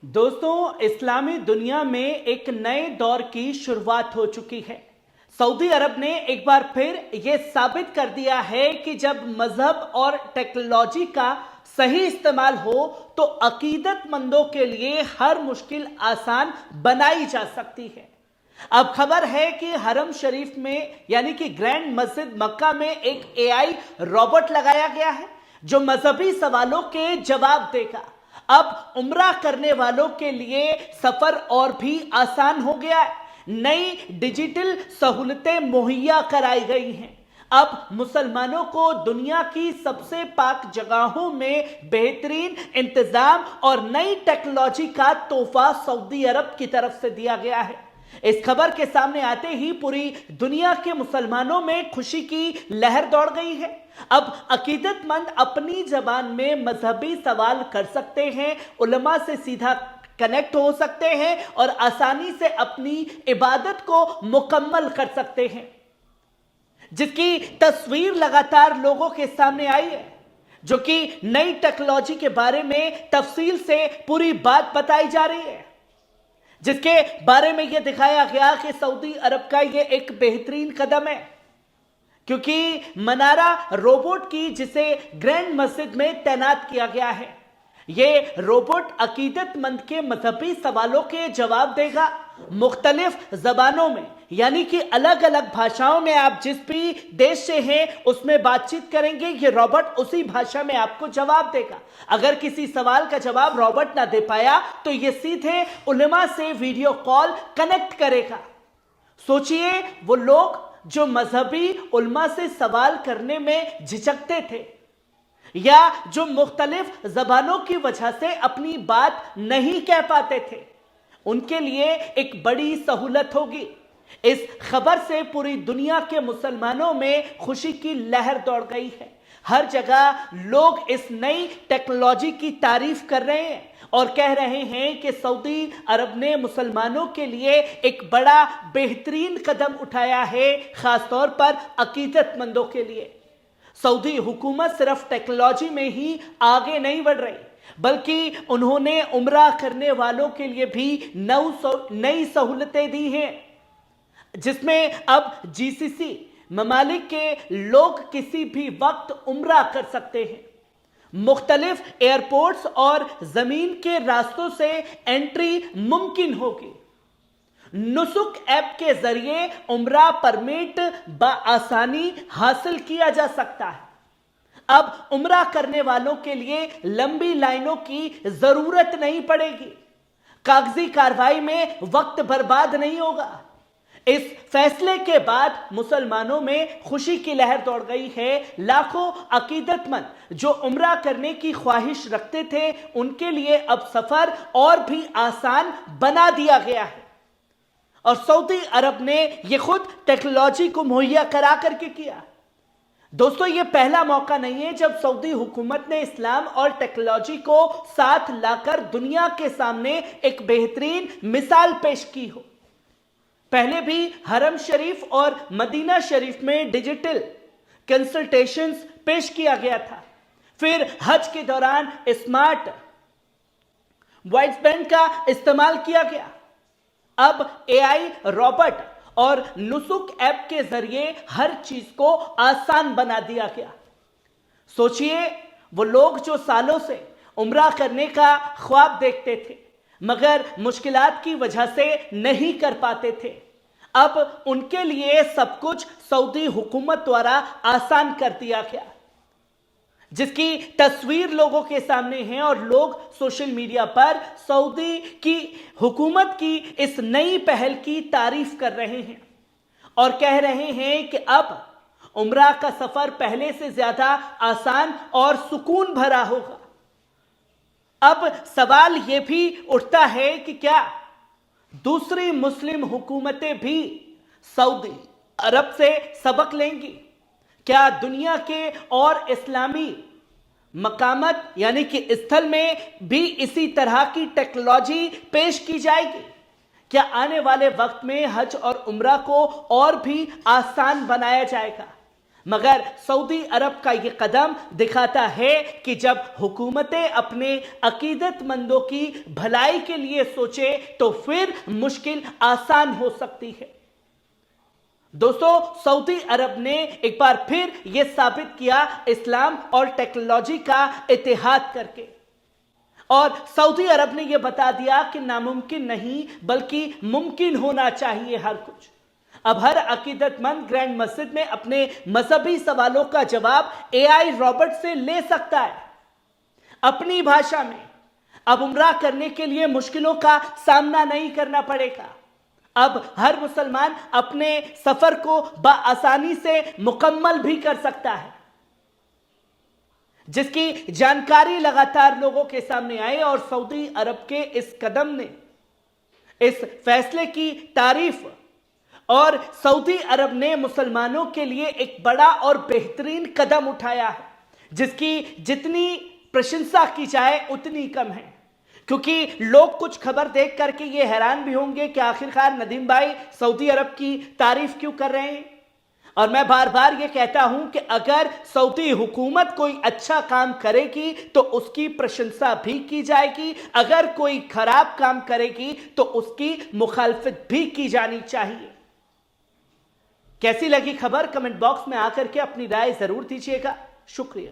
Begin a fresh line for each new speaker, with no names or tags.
दोस्तों, इस्लामी दुनिया में एक नए दौर की शुरुआत हो चुकी है। सऊदी अरब ने एक बार फिर यह साबित कर दिया है कि जब मजहब और टेक्नोलॉजी का सही इस्तेमाल हो तो अकीदतमंदों के लिए हर मुश्किल आसान बनाई जा सकती है। अब खबर है कि हरम शरीफ में यानी कि ग्रैंड मस्जिद मक्का में एक एआई रोबोट लगाया गया है जो मजहबी सवालों के जवाब देगा। अब उम्रा करने वालों के लिए सफर और भी आसान हो गया है। नई डिजिटल सहूलतें मुहैया कराई गई हैं। अब मुसलमानों को दुनिया की सबसे पाक जगहों में बेहतरीन इंतजाम और नई टेक्नोलॉजी का तोहफा सऊदी अरब की तरफ से दिया गया है। इस खबर के सामने आते ही पूरी दुनिया के मुसलमानों में खुशी की लहर दौड़ गई है। अब अकीदतमंद अपनी जबान में मजहबी सवाल कर सकते हैं, उलमा से सीधा कनेक्ट हो सकते हैं और आसानी से अपनी इबादत को मुकम्मल कर सकते हैं, जिसकी तस्वीर लगातार लोगों के सामने आई है, जो कि नई टेक्नोलॉजी के बारे में तफसील से पूरी बात बताई जा रही है, जिसके बारे में यह दिखाया गया कि सऊदी अरब का यह एक बेहतरीन कदम है, क्योंकि मनारा रोबोट की जिसे ग्रैंड मस्जिद में तैनात किया गया है, यह रोबोट अकीदतमंद के मजहबी सवालों के जवाब देगा मुख्तलिफ जबानों में, यानी कि अलग अलग भाषाओं में। आप जिस भी देश से हैं उसमें बातचीत करेंगे, यह रोबोट उसी भाषा में आपको जवाब देगा। अगर किसी सवाल का जवाब रोबोट ना दे पाया तो यह सीधे उलमा से वीडियो कॉल कनेक्ट करेगा। सोचिए, वो लोग जो मजहबी उलमा से सवाल करने में झिझकते थे या जो मुख्तलिफ जबानों की वजह से अपनी बात नहीं कह पाते थे, उनके लिए एक बड़ी सहूलत होगी। इस खबर से पूरी दुनिया के मुसलमानों में खुशी की लहर दौड़ गई है। हर जगह लोग इस नई टेक्नोलॉजी की तारीफ कर रहे हैं और कह रहे हैं कि सऊदी अरब ने मुसलमानों के लिए एक बड़ा बेहतरीन कदम उठाया है, खासतौर पर अकीदतमंदों के लिए। सऊदी हुकूमत सिर्फ टेक्नोलॉजी में ही आगे नहीं बढ़ रही, बल्कि उन्होंने उम्रा करने वालों के लिए भी नई सहूलतें दी हैं, जिसमें अब जीसीसी ममालिक के लोग किसी भी वक्त उम्रा कर सकते हैं। मुख्तलिफ एयरपोर्ट्स और जमीन के रास्तों से एंट्री मुमकिन होगी। नुसुक ऐप के जरिए उम्रा परमिट बआसानी हासिल किया जा सकता है। अब उम्रा करने वालों के लिए लंबी लाइनों की जरूरत नहीं पड़ेगी, कागजी कार्रवाई में वक्त बर्बाद नहीं होगा। इस फैसले के बाद मुसलमानों में खुशी की लहर दौड़ गई है। लाखों अकीदतमंद जो उम्रा करने की ख्वाहिश रखते थे, उनके लिए अब सफर और भी आसान बना दिया गया है और सऊदी अरब ने यह खुद टेक्नोलॉजी को मुहैया करा करके किया। दोस्तों, यह पहला मौका नहीं है जब सऊदी हुकूमत ने इस्लाम और टेक्नोलॉजी को साथ लाकर दुनिया के सामने एक बेहतरीन मिसाल पेश की हो। पहले भी हरम शरीफ और मदीना शरीफ में डिजिटल कंसल्टेशंस पेश किया गया था। फिर हज के दौरान स्मार्ट वॉइस बैंड का इस्तेमाल किया गया। अब एआई रोबोट और नुसुक ऐप के जरिए हर चीज को आसान बना दिया गया। सोचिए, वो लोग जो सालों से उम्रा करने का ख्वाब देखते थे मगर मुश्किलात की वजह से नहीं कर पाते थे, अब उनके लिए सब कुछ सऊदी हुकूमत द्वारा आसान कर दिया गया, जिसकी तस्वीर लोगों के सामने है और लोग सोशल मीडिया पर सऊदी की हुकूमत की इस नई पहल की तारीफ कर रहे हैं और कह रहे हैं कि अब उम्रा का सफर पहले से ज्यादा आसान और सुकून भरा होगा। अब सवाल यह भी उठता है कि क्या दूसरी मुस्लिम हुकूमतें भी सऊदी अरब से सबक लेंगी? क्या दुनिया के और इस्लामी मकामत यानी कि स्थल में भी इसी तरह की टेक्नोलॉजी पेश की जाएगी? क्या आने वाले वक्त में हज और उम्रा को और भी आसान बनाया जाएगा? मगर सऊदी अरब का यह कदम दिखाता है कि जब हुकूमतें अपने अकीदतमंदों की भलाई के लिए सोचे तो फिर मुश्किल आसान हो सकती है। दोस्तों, सऊदी अरब ने एक बार फिर यह साबित किया इस्लाम और टेक्नोलॉजी का इत्तेहाद करके, और सऊदी अरब ने यह बता दिया कि नामुमकिन नहीं बल्कि मुमकिन होना चाहिए हर कुछ। अब हर अकीदतमंद ग्रैंड मस्जिद में अपने मजहबी सवालों का जवाब एआई रॉबोट से ले सकता है अपनी भाषा में। अब उम्रा करने के लिए मुश्किलों का सामना नहीं करना पड़ेगा। अब हर मुसलमान अपने सफर को बआसानी से मुकम्मल भी कर सकता है, जिसकी जानकारी लगातार लोगों के सामने आई। और सऊदी अरब के इस कदम ने, इस फैसले की तारीफ, और सऊदी अरब ने मुसलमानों के लिए एक बड़ा और बेहतरीन कदम उठाया है, जिसकी जितनी प्रशंसा की जाए उतनी कम है। क्योंकि लोग कुछ खबर देख करके ये हैरान भी होंगे कि आखिरकार नदीम भाई सऊदी अरब की तारीफ क्यों कर रहे हैं। और मैं बार बार ये कहता हूं कि अगर सऊदी हुकूमत कोई अच्छा काम करेगी तो उसकी प्रशंसा भी की जाएगी, अगर कोई खराब काम करेगी तो उसकी मुखालफत भी की जानी चाहिए। कैसी लगी खबर? कमेंट बॉक्स में आकर के अपनी राय जरूर दीजिएगा। शुक्रिया।